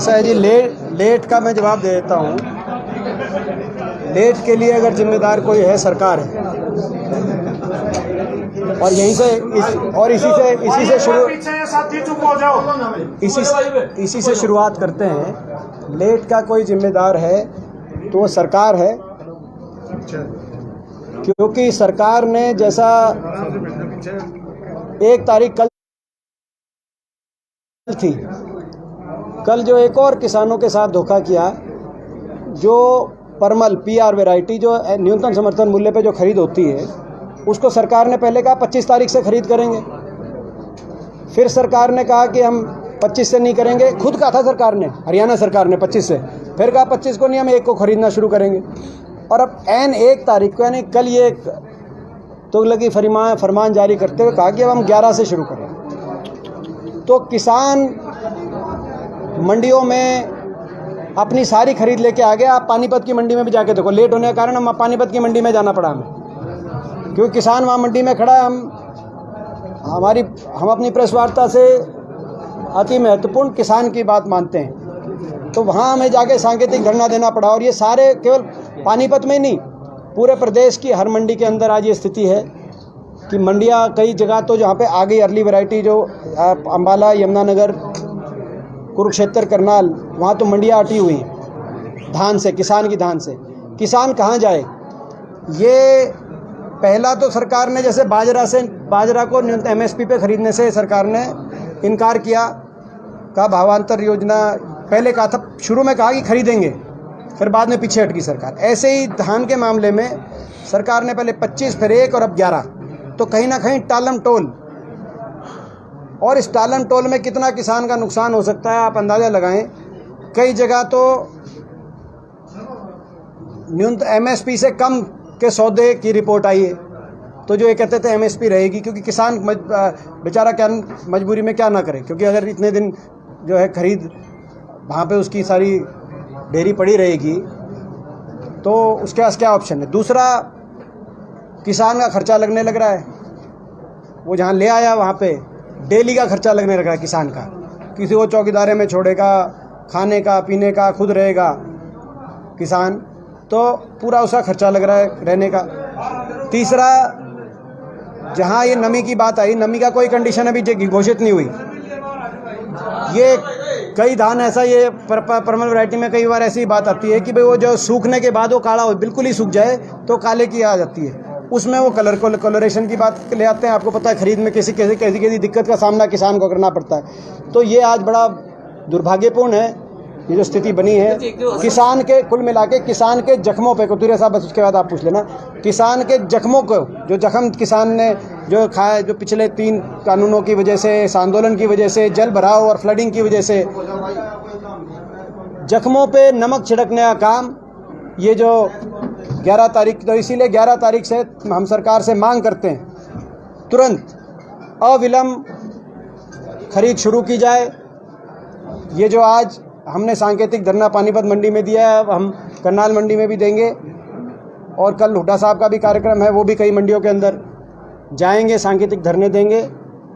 ऐसा है जी, लेट का मैं जवाब दे देता हूँ। लेट के लिए अगर जिम्मेदार कोई है, सरकार है। और यहीं से इसी से शुरुआत करते हैं। लेट का कोई जिम्मेदार है तो वो सरकार है, क्योंकि सरकार ने जैसा 1 तारीख कल थी, कल जो एक और किसानों के साथ धोखा किया, जो परमल PR वैरायटी जो न्यूनतम समर्थन मूल्य पे जो खरीद होती है, उसको सरकार ने पहले कहा 25 तारीख से खरीद करेंगे। फिर सरकार ने कहा कि हम 25 से नहीं करेंगे, खुद कहा था सरकार ने, हरियाणा सरकार ने 25 से, फिर कहा 25 को नहीं, हम 1 को खरीदना शुरू करेंगे। और अब ऐन 1 तारीख को, यानी कल, ये तुगलकी फरमान जारी करते हुए कहा कि अब हम 11 से शुरू करेंगे। तो किसान मंडियों में अपनी सारी खरीद लेके आ गया। आप पानीपत की मंडी में भी जाके देखो, लेट होने के कारण हम पानीपत की मंडी में जाना पड़ा हमें, क्योंकि किसान वहाँ मंडी में खड़ा है। हम अपनी प्रेस वार्ता से अति महत्वपूर्ण किसान की बात मानते हैं, तो वहाँ हमें जाके सांकेतिक धरना देना पड़ा। और ये सारे, केवल पानीपत में ही नहीं, पूरे प्रदेश की हर मंडी के अंदर आज ये स्थिति है कि मंडियाँ कई जगह तो जहाँ पे आ गई अर्ली वैरायटी, जो अम्बाला, यमुनानगर, कुरुक्षेत्र, करनाल, वहाँ तो मंडियाँ अटी हुई हैं धान से, किसान की धान से। किसान कहाँ जाए? ये पहला तो सरकार ने जैसे बाजरा को न्यूनतम MSP पे खरीदने से सरकार ने इनकार किया, कहा भावांतर योजना, पहले कहा था, शुरू में कहा कि खरीदेंगे, फिर बाद में पीछे हटकी सरकार। ऐसे ही धान के मामले में सरकार ने पहले 25, फिर 1 और अब 11। तो कहीं ना कहीं टालम टोल, और इस टालम टोल में कितना किसान का नुकसान हो सकता है आप अंदाज़ा लगाएं। कई जगह तो न्यूनतम MSP से कम के सौदे की रिपोर्ट आई है। तो जो ये कहते थे MSP रहेगी, क्योंकि किसान बेचारा क्या मजबूरी में क्या ना करे, क्योंकि अगर इतने दिन जो है खरीद वहाँ पे उसकी सारी ढेरी पड़ी रहेगी तो उसके पास क्या ऑप्शन है। दूसरा, किसान का खर्चा लगने लग रहा है, वो जहाँ ले आया वहाँ पे डेली का खर्चा लगने लग रहा है किसान का। किसी को चौकीदारे में छोड़ेगा, खाने का पीने का खुद रहेगा किसान, तो पूरा उसका खर्चा लग रहा है रहने का। तीसरा, जहाँ ये नमी की बात आई, नमी का कोई कंडीशन अभी घोषित नहीं हुई। ये कई धान ऐसा, ये परमल वैरायटी में कई बार ऐसी बात आती है कि भाई वो जो सूखने के बाद वो काला हो, बिल्कुल ही सूख जाए तो काले की आ जाती है, उसमें वो कलरेशन की बात ले आते हैं। आपको पता है खरीद में कैसी दिक्कत का सामना किसान को करना पड़ता है। तो ये आज बड़ा दुर्भाग्यपूर्ण है, ये जो स्थिति बनी है। किसान के, कुल मिला के किसान के जख्मों पे, कतूरिया साहब बस उसके बाद आप पूछ लेना, किसान के जख्मों को, जो जख्म किसान ने जो खाया, जो पिछले 3 कानूनों की वजह से, इस आंदोलन की वजह से, जल भराव और फ्लडिंग की वजह से, जख्मों पे नमक छिड़कने का काम, ये जो 11 तारीख, तो इसीलिए 11 तारीख से हम सरकार से मांग करते हैं तुरंत अविलंब खरीद शुरू की जाए। ये जो आज हमने सांकेतिक धरना पानीपत मंडी में दिया है, अब हम करनाल मंडी में भी देंगे, और कल हुड्डा साहब का भी कार्यक्रम है, वो भी कई मंडियों के अंदर जाएंगे, सांकेतिक धरने देंगे।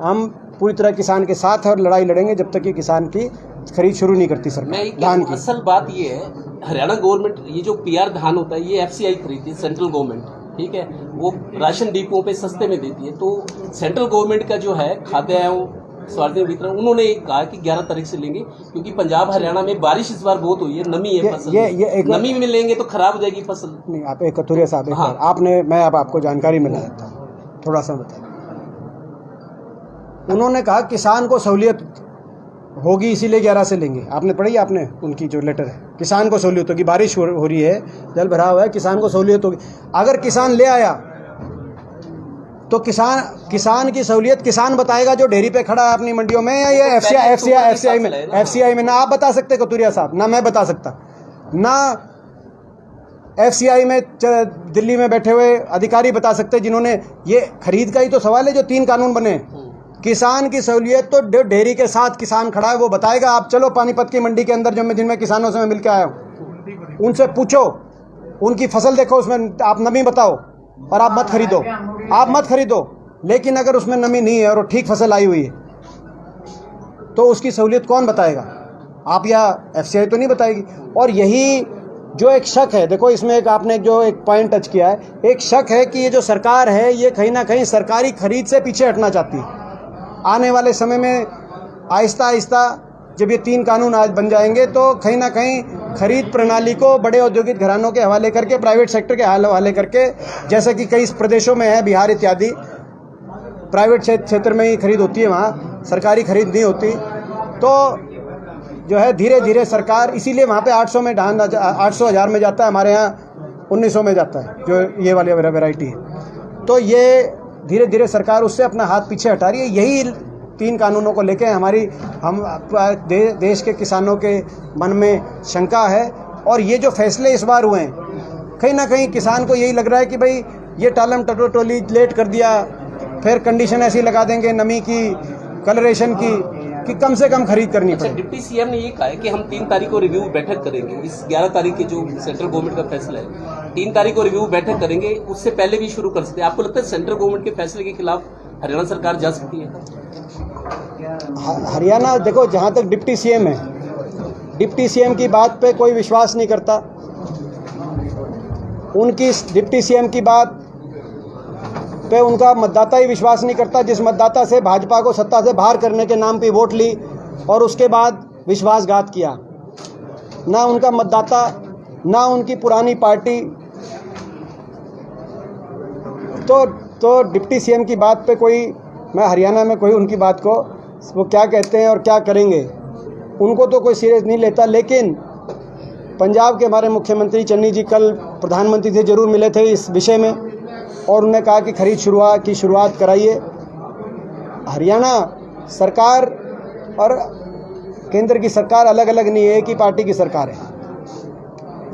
हम पूरी तरह किसान के साथ हैं और लड़ाई लड़ेंगे जब तक कि किसान की खरीद शुरू नहीं करती सरकार धान की। असल बात ये है, हरियाणा गवर्नमेंट ये जो PR धान होता है ये FCI खरीदती है, सेंट्रल गवर्नमेंट, ठीक है, वो राशन डिपो पे सस्ते में देती है। तो सेंट्रल गवर्नमेंट का जो है खाद्य एवं सार्वजनिक वितरण, उन्होंने कहा कि 11 तारीख से लेंगे, क्योंकि पंजाब हरियाणा में बारिश इस बार बहुत हुई है, नमी है फसल, नमी में लेंगे तो खराब हो जाएगी फसल। नहीं, आप एक कतूरिया साहब, हाँ, आपने, मैं अब आपको जानकारी मिला देता हूँ, थोड़ा सा बताइए। उन्होंने कहा किसान को सहूलियत होगी इसीलिए 11 से लेंगे। आपने पढ़ी, आपने उनकी जो लेटर है, किसान को सहूलियत होगी, बारिश हो रही है, जल भराव है, किसान को सहूलियत होगी। अगर किसान ले आया तो किसान की सहूलियत किसान बताएगा जो डेयरी पे खड़ा है अपनी मंडियों में, या ये FCI में। ना आप बता सकते कतूरिया साहब, ना मैं बता सकता, ना FCI में दिल्ली में बैठे हुए अधिकारी बता सकते, जिन्होंने ये खरीद का ही तो सवाल है जो 3 कानून बने। किसान की सहूलियत तो डेयरी के साथ किसान खड़ा है, वो बताएगा। आप चलो पानीपत की मंडी के अंदर, जिनमें किसानों से मैं मिल के आया हूँ, उनसे पूछो, उनकी फसल देखो, उसमें आप नमी बताओ और आप मत खरीदो। लेकिन अगर उसमें नमी नहीं है और ठीक फसल आई हुई है तो उसकी सहूलियत कौन बताएगा? आप या एफसीआई तो नहीं बताएगी। और यही जो एक शक है, देखो इसमें एक आपने जो एक पॉइंट टच किया है, एक शक है कि ये जो सरकार है ये कहीं ना कहीं सरकारी खरीद से पीछे हटना चाहती है। आने वाले समय में आहिस्ता आहिस्ता जब ये 3 कानून आज बन जाएंगे तो कहीं ना कहीं खरीद प्रणाली को बड़े औद्योगिक घरानों के हवाले करके, प्राइवेट सेक्टर के हवाले करके, जैसे कि कई प्रदेशों में है, बिहार इत्यादि, प्राइवेट क्षेत्र में ही खरीद होती है, वहाँ सरकारी खरीद नहीं होती। तो जो है धीरे धीरे सरकार, इसीलिए वहाँ पे 800 में 800,000 में जाता है, हमारे यहाँ 1900 में जाता है जो ये वाली वैरायटी है। तो ये धीरे धीरे सरकार उससे अपना हाथ पीछे हटा रही है। यही 3 कानूनों को लेके हम देश के किसानों के मन में शंका है। और ये जो फैसले इस बार हुए हैं, कहीं ना कहीं किसान को यही लग रहा है कि भाई ये टालम टटोटोली लेट कर दिया, फिर कंडीशन ऐसी लगा देंगे नमी की, कलरेशन की, कि कम से कम खरीद करनी पड़े। डिप्टी सीएम ने ये कहा है कि हम 3 तारीख को रिव्यू बैठक करेंगे। इस 11 तारीख की जो सेंट्रल गवर्नमेंट का फैसला है, 3 तारीख को रिव्यू बैठक करेंगे, उससे पहले भी शुरू कर सकते हैं। आपको लगता है सेंट्रल गवर्नमेंट के फैसले के खिलाफ हरियाणा सरकार जा सकती है? हरियाणा, देखो जहाँ तक डिप्टी सीएम है, डिप्टी सीएम की बात पे कोई विश्वास नहीं करता। उनकी डिप्टी सीएम की बात पे उनका मतदाता ही विश्वास नहीं करता। जिस मतदाता से भाजपा को सत्ता से बाहर करने के नाम पे वोट ली और उसके बाद विश्वासघात किया, ना उनका मतदाता, ना उनकी पुरानी पार्टी। तो डिप्टी सीएम की बात पे कोई, मैं हरियाणा में कोई उनकी बात को, वो क्या कहते हैं और क्या करेंगे, उनको तो कोई सीरियस नहीं लेता। लेकिन पंजाब के हमारे मुख्यमंत्री चन्नी जी कल प्रधानमंत्री से जरूर मिले थे इस विषय में, और उन्होंने कहा कि खरीद की शुरुआत कराइए। हरियाणा सरकार और केंद्र की सरकार अलग अलग नहीं है, एक ही पार्टी की सरकार है।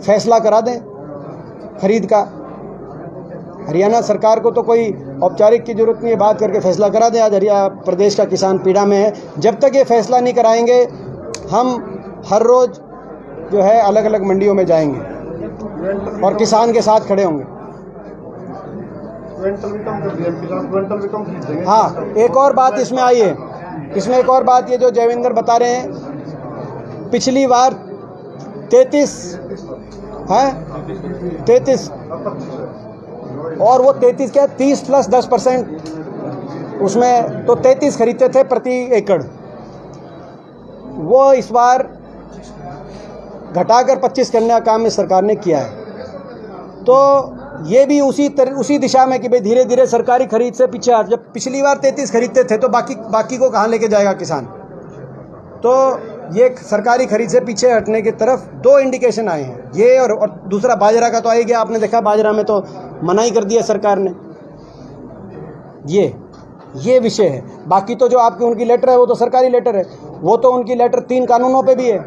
फैसला करा दें खरीद का। हरियाणा सरकार को तो कोई औपचारिक की जरूरत नहीं है, बात करके फैसला करा दें। आज हरियाणा प्रदेश का किसान पीड़ा में है। जब तक ये फैसला नहीं कराएंगे, हम हर रोज़ जो है अलग अलग मंडियों में जाएंगे और किसान के साथ खड़े होंगे। हाँ, एक और बात इसमें आई है, इसमें एक और बात ये जो जयविंदर बता रहे हैं, पिछली बार 33 और वो 33 क्या 30 + 10% उसमें, तो 33 खरीदते थे प्रति एकड़। वो इस बार घटाकर 25 करने का काम इस सरकार ने किया है। तो ये भी उसी दिशा में कि भाई धीरे धीरे सरकारी खरीद से पीछे हट। जब पिछली बार 33 खरीदते थे तो बाकी को कहाँ लेके जाएगा किसान। तो ये सरकारी खरीद से पीछे हटने की तरफ 2 इंडिकेशन आए हैं, ये और दूसरा बाजरा का तो आ ही गया। आपने देखा बाजरा में तो मना ही कर दिया सरकार ने। ये विषय है। बाकी तो जो आपकी उनकी लेटर है वो तो सरकारी लेटर है, वो तो उनकी लेटर 3 कानूनों पे भी है।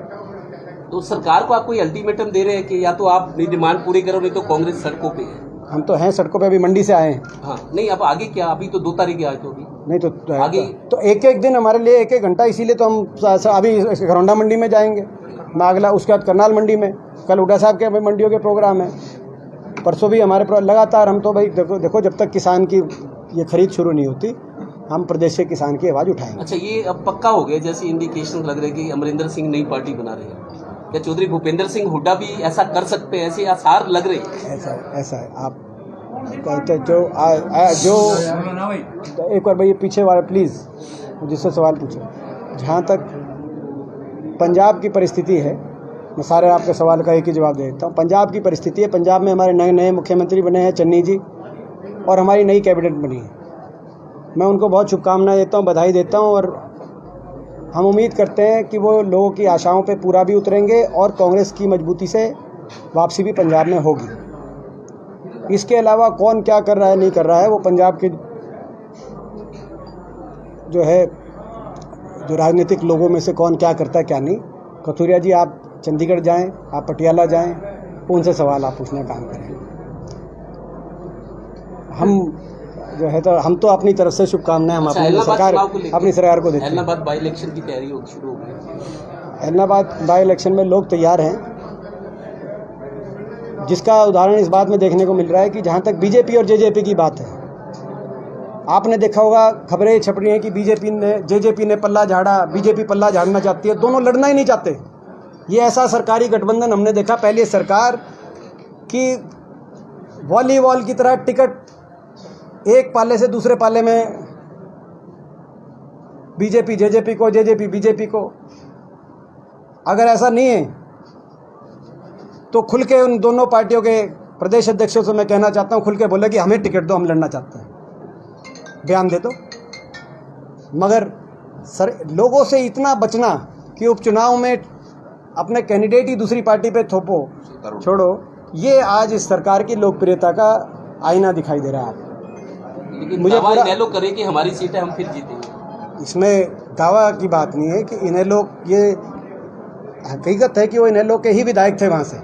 तो सरकार को आप कोई अल्टीमेटम दे रहे हैं कि या तो आप अपनी डिमांड पूरी करो, नहीं तो कांग्रेस सड़कों पे है? हम तो हैं सड़कों पे, अभी मंडी से आए हैं। हाँ, नहीं अब आगे क्या? अभी तो 2 तारीख आए तो अभी नहीं तो आगे तो एक दिन हमारे लिए 1 घंटा, इसीलिए तो हम अभी घरौंडा मंडी में जाएंगे, मैं अगला, उसके बाद करनाल मंडी में, कल हुड्डा साहब के मंडियों के प्रोग्राम है, परसों भी हमारे लगातार। हम तो भाई देखो जब तक किसान की ये खरीद शुरू नहीं होती, हम प्रदेश के किसान की आवाज़ उठाएंगे। अच्छा, ये अब पक्का हो गया, जैसे इंडिकेशन लग रहे हैं कि अमरिंदर सिंह नई पार्टी बना रहे हैं, क्या चौधरी भूपेंद्र सिंह हुड्डा भी ऐसा कर सकते हैं? ऐसे आसार लग रहे हैं। ऐसा है। आप जो एक बार भाई पीछे वाले प्लीज़ जिससे सवाल पूछे। जहाँ तक पंजाब की परिस्थिति है, मैं सारे आपके सवाल का एक ही जवाब दे देता हूँ। पंजाब की परिस्थिति है, पंजाब में हमारे नए मुख्यमंत्री बने हैं चन्नी जी, और हमारी नई कैबिनेट बनी है। मैं उनको बहुत शुभकामनाएं देता हूँ, बधाई देता हूँ, और हम उम्मीद करते हैं कि वो लोगों की आशाओं पे पूरा भी उतरेंगे और कांग्रेस की मजबूती से वापसी भी पंजाब में होगी। इसके अलावा कौन क्या कर रहा है नहीं कर रहा है, वो पंजाब के जो राजनीतिक लोगों में से कौन क्या करता है क्या नहीं। कथुरिया जी, आप चंडीगढ़ जाएं, आप पटियाला जाएं, उनसे सवाल आप पूछने का काम करें। हम तो अपनी तरफ से शुभकामनाएं हम अपनी सरकार को देते हैं। इलाहाबाद बाई इलेक्शन की तैयारी शुरू हो गई। इलाहाबाद बाई इलेक्शन में लोग तैयार हैं, जिसका उदाहरण इस बात में देखने को मिल रहा है कि जहां तक बीजेपी और जेजेपी की बात है, आपने देखा होगा खबरें छप रही हैं कि जेजेपी ने पल्ला झाड़ा, बीजेपी पल्ला झाड़ना चाहती है। दोनों लड़ना ही नहीं चाहते, ये ऐसा सरकारी गठबंधन हमने देखा पहले सरकार की वॉलीबॉल की तरह टिकट एक पाले से दूसरे पाले में बीजेपी जेजेपी को, जेजेपी बीजेपी को। अगर ऐसा नहीं है तो खुल के उन दोनों पार्टियों के प्रदेश अध्यक्षों से मैं कहना चाहता हूं, खुल के बोले कि हमें टिकट दो, हम लड़ना चाहते हैं, बयान दे दो। मगर लोगों से इतना बचना कि उपचुनाव में अपने कैंडिडेट ही दूसरी पार्टी पे थोपो छोड़ो, ये आज इस सरकार की लोकप्रियता का आईना दिखाई दे रहा है। लेकिन मुझे दावा पूरा इनेलो करे कि हमारी सीटें हम फिर जीतेंगे। इसमें दावा की बात नहीं है कि इनेलो, ये हकीकत है कि वो इनेलो के ही विधायक थे वहाँ से,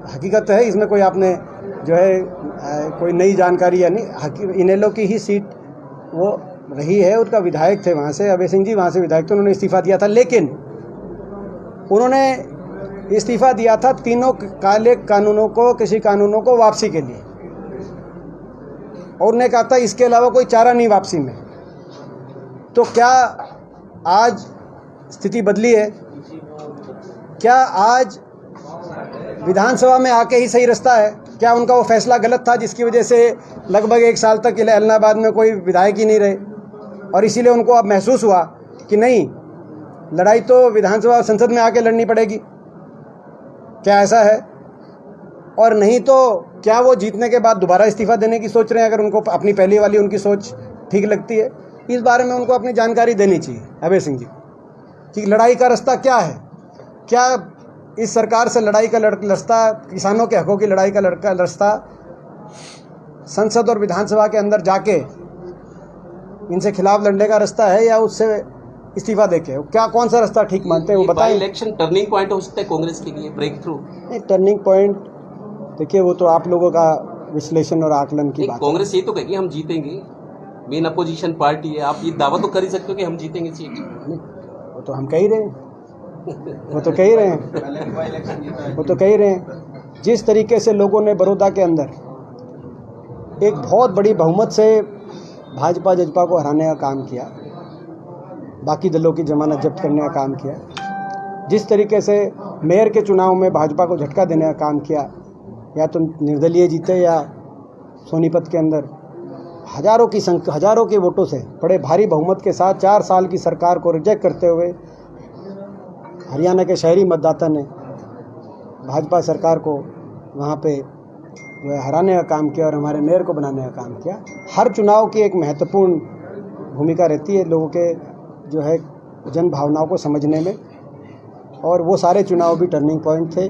हकीकत है, इसमें कोई आपने जो है कोई नई जानकारी या नहीं, इनेलो की ही सीट वो रही है, उनका विधायक थे वहाँ से, अभय सिंह जी वहाँ से विधायक थे, उन्होंने इस्तीफा दिया था। लेकिन उन्होंने इस्तीफा दिया था तीनों काले कानूनों को, कृषि कानूनों को वापसी के लिए, और उन्होंने कहा था इसके अलावा कोई चारा नहीं वापसी में। तो क्या आज स्थिति बदली है? क्या आज विधानसभा में आके ही सही रास्ता है? क्या उनका वो फैसला गलत था जिसकी वजह से लगभग 1 साल तक इलाहाबाद में कोई विधायक ही नहीं रहे, और इसीलिए उनको अब महसूस हुआ कि नहीं, लड़ाई तो विधानसभा संसद में आके लड़नी पड़ेगी? क्या ऐसा है? और नहीं तो क्या वो जीतने के बाद दोबारा इस्तीफा देने की सोच रहे हैं? अगर उनको अपनी पहली वाली उनकी सोच ठीक लगती है, इस बारे में उनको अपनी जानकारी देनी चाहिए अभय सिंह जी कि लड़ाई का रास्ता क्या है। क्या इस सरकार से लड़ाई का रास्ता, किसानों के हकों की लड़ाई का रास्ता संसद और विधानसभा के अंदर जाके इनसे खिलाफ लड़ने का रास्ता है, या उससे इस्तीफा देके? क्या कौन सा रास्ता ठीक मानते हैं वो बताएं। इलेक्शन टर्निंग पॉइंट हो सकता है कांग्रेस के लिए, ब्रेक थ्रू। टर्निंग पॉइंट देखिए, वो तो आप लोगों का विश्लेषण और आकलन की बात। कांग्रेस ये तो कहेगी हम जीतेंगे, मेन अपोजिशन पार्टी है, आप ये दावा तो कर ही सकते हो कि हम जीतेंगे सीट। वो तो हम कह ही रहे हैं, वो तो कह ही रहे हैं, वो तो कह ही रहे हैं। जिस तरीके से लोगों ने बड़ौदा के अंदर एक बहुत बड़ी बहुमत से भाजपा जजपा को हराने का काम किया, बाकी दलों की जमानत जब्त करने का काम किया, जिस तरीके से मेयर के चुनाव में भाजपा को झटका देने का काम किया, या तो निर्दलीय जीते या सोनीपत के अंदर हजारों के वोटों से बड़े भारी बहुमत के साथ 4 साल की सरकार को रिजेक्ट करते हुए हरियाणा के शहरी मतदाता ने भाजपा सरकार को वहाँ पे जो है हराने का काम किया और हमारे मेयर को बनाने का काम किया। हर चुनाव की एक महत्वपूर्ण भूमिका रहती है लोगों के जो है जन भावनाओं को समझने में, और वो सारे चुनाव भी टर्निंग पॉइंट थे।